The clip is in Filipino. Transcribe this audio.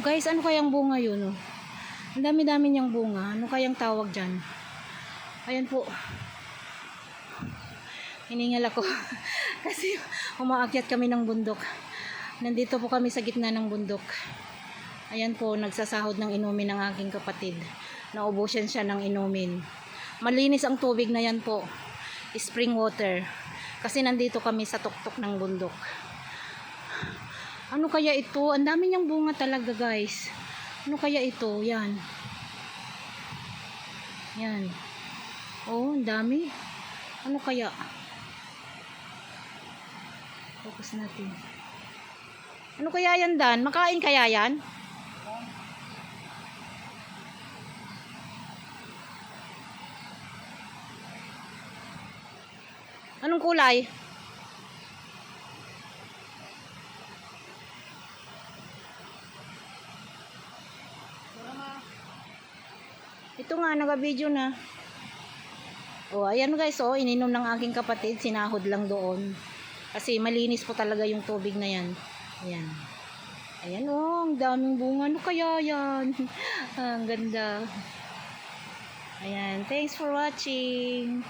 Guys, ano kayang bunga yun? Oh? Ang dami-dami niyang bunga. Ano kayang tawag dyan? Ayan po. Hiningal ako. Kasi umaakyat kami ng bundok. Nandito po kami sa gitna ng bundok. Ayan po, nagsasahod ng inumin ng aking kapatid. Naubusan siya ng inumin. Malinis ang tubig na yan po. Spring water. Kasi nandito kami sa tuktok ng bundok. Ano kaya ito? Ang dami niyang bunga talaga, guys. Ano kaya ito? Yan. Yan. Oh, ang dami. Ano kaya? Focus natin. Ano kaya yan, Dan? Makain kaya yan? Anong kulay? Ito nga, naka-video na. Oh, ayan guys, oh, ininom ng aking kapatid, sinahod lang doon. Kasi malinis po talaga yung tubig na yan. Ayan. Ayan, oh, ang daming bunga. Ano kaya yan? Ang ganda. Ayan, thanks for watching.